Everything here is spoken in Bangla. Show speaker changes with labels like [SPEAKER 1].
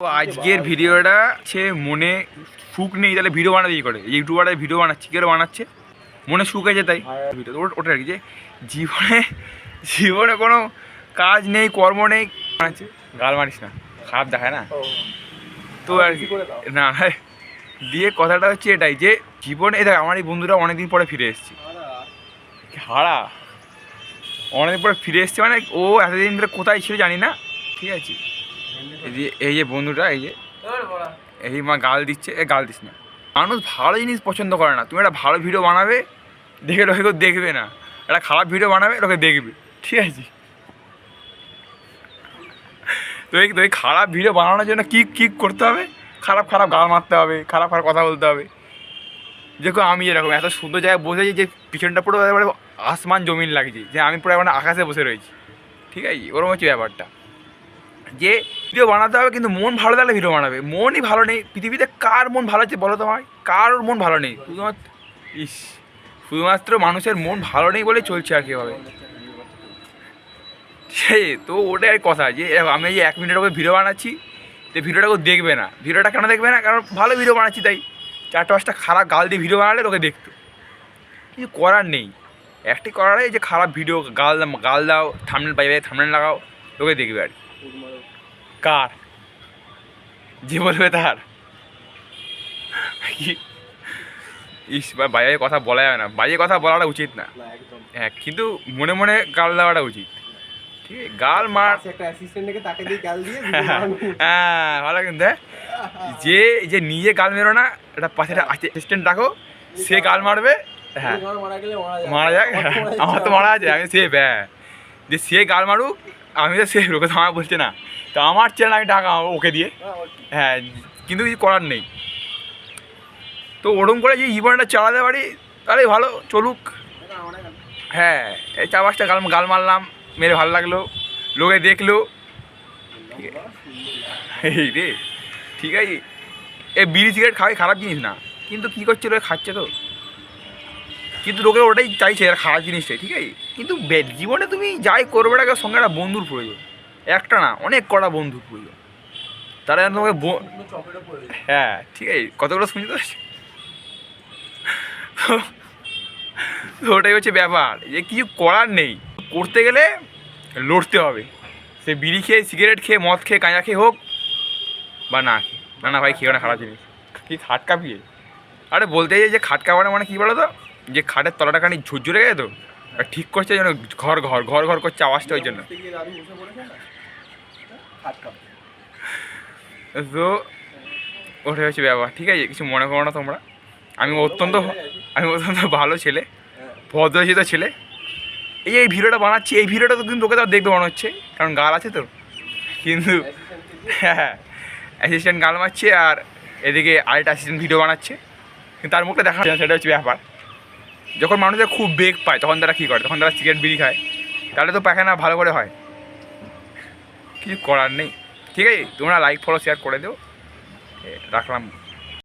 [SPEAKER 1] তো আজকের ভিডিওটা হচ্ছে মনে সুখ নেই তাহলে ভিডিও বানাবে কি করে, ইউটিউবারে ভিডিও বানাচ্ছে কী করে বানাচ্ছে, মনে সুখ আছে তাই ভিডিও ওটা আর কি। যে জীবনে জীবনে কোনো কাজ নেই কর্ম নেই বানাচ্ছে, গাল মারিস না খারাপ দেখায় না তো আর কি না। দিয়ে কথাটা হচ্ছে এটাই যে জীবনে দেখ আমার এই বন্ধুরা অনেকদিন পরে ফিরে এসেছি, হারা অনেকদিন পরে ফিরে এসছে মানে ও এতদিন ধরে কোথায় ছিল জানি না, ঠিক আছে। এই যে বন্ধুটা এই মা গাল দিচ্ছে, গাল দিস না। মানুষ ভালো জিনিস পছন্দ করে না, তুমি একটা ভালো ভিডিও বানাবে দেখে লোকে কেউ দেখবে না, একটা খারাপ ভিডিও বানাবে লোকে দেখবে, ঠিক আছে। তো এই খারাপ ভিডিও বানানোর জন্য কী কী করতে হবে, খারাপ খারাপ গাল মারতে হবে, খারাপ খারাপ কথা বলতে হবে। দেখো আমি এরকম এত সুন্দর জায়গায় বসেছি যে পিছনটা পুরো একেবারে আসমান জমিন লাগছে, যে আমি পুরো মানে আকাশে বসে রয়েছি, ঠিক আছে। ওরকম হচ্ছে ব্যাপারটা যে ভিডিও বানাতে হবে কিন্তু মন ভালো থাকলে ভিডিও বানাবে। মনই ভালো নেই পৃথিবীতে, কার মন ভালো আছে বলো তোমায়, কার মন ভালো নেই, শুধুমাত্র মানুষের মন ভালো নেই বলেই চলছে আর কীভাবে। সেই তো ওটাই আর কথা যে আমি যে 1 মিনিটের উপরে ভিডিও বানাচ্ছি, তো ভিডিওটা কেউ দেখবে না। ভিডিওটা কেন দেখবে না, কারণ ভালো ভিডিও বানাচ্ছি তাই। 4-5টা খারাপ গাল দিয়ে ভিডিও বানালে লোকে দেখতো, কিছু করার নেই। একটি করার এই যে খারাপ ভিডিও গাল দাও, থাম্বনেল পাইবে, থাম্বনেল লাগাও, লোকে দেখবে আর কার যে বলবে তার। ইস বাইরে কথা বলা যাবে না, বাইরে কথা বলাটা উচিত না, হ্যাঁ, কিন্তু মনে মনে গাল দেওয়াটা উচিত, ঠিক আছে। গাল মার হ্যাঁ ভালো, কিন্তু যে যে নিজে গাল মেরো না, একটা পাশে অ্যাসিস্ট্যান্ট রাখো, সে গাল মারবে, হ্যাঁ মারা যাক, আমার তো মারা আছে, আমি সেফ, হ্যাঁ। যে সে গাল মারুক আমি তো সেফ, লোকে তো আমার বলছে না, তো আমার চ্যানেল আমি টাকা ওকে দিয়ে, হ্যাঁ, কিন্তু কিছু করার নেই। তো ওরকম করে যে জীবনটা চালাতে পারি তাহলে ভালো চলুক, হ্যাঁ। এই 4-5টা গাল মারলাম, মেরে ভালো লাগলো, লোকে দেখলো, এই রে ঠিক আছে। এ বিড়ি সিগারেট খাওয়াই খারাপ জিনিস না, কিন্তু কী করছে লোকে খাচ্ছে তো, কিন্তু লোকে ওটাই চাইছে আর খারাপ জিনিসটাই, ঠিক আছে। কিন্তু জীবনে তুমি যাই করবে না সঙ্গে একটা বন্ধুর প্রয়োজন, একটা না অনেক কটা বন্ধুর প্রয়োজন, তারা যেন তোমাকে হ্যাঁ ঠিক আছে। কতগুলো শুনছি তো ওটাই হচ্ছে ব্যাপার, যে কিছু করার নেই, করতে গেলে লড়তে হবে। সে বিড়ি খেয়ে, সিগারেট খেয়ে, মদ খেয়ে, গাঁজা খেয়ে হোক বা না খেয়ে, না ভাই খেয়ে না খারাপ জিনিস, কি খাট কাঁপিয়ে। আরে বলতে চাই যে খাট কাঁপানো মানে কী বলো তো, যে খাটের তলাটা খানি ঝুরঝুরে গেছে তো, ঠিক করছে যেন ঘর ঘর ঘর ঘর করছে আওয়াজটা, ওই জন্য। তো ওটাই হচ্ছে ব্যাপার, ঠিক আছে। কিছু মনে করো না তোমরা, আমি অত্যন্ত ভালো ছেলে, ভদ্রচিত ছেলে। এই ভিডিওটা বানাচ্ছি, এই ভিডিওটা তো কিন্তু লোকে তাও দেখতে মনে হচ্ছে, কারণ গাল আছে তো, কিন্তু হ্যাঁ অ্যাসিস্ট্যান্ট গাল মারছে আর এদিকে আরেকটা অ্যাসিস্ট্যান্ট ভিডিও বানাচ্ছে, কিন্তু তার মুখটা দেখা যায় না, সেটা হচ্ছে ব্যাপার। যখন মানুষের খুব বেগ পায় তখন তারা কী করে, তখন তারা সিগারেট বিড়ি খায়, তাহলে তো পায়খানা ভালো করে হয়, কিছু করার নেই, ঠিক আছে। তোমরা লাইক ফলো শেয়ার করে দেও, রাখলাম।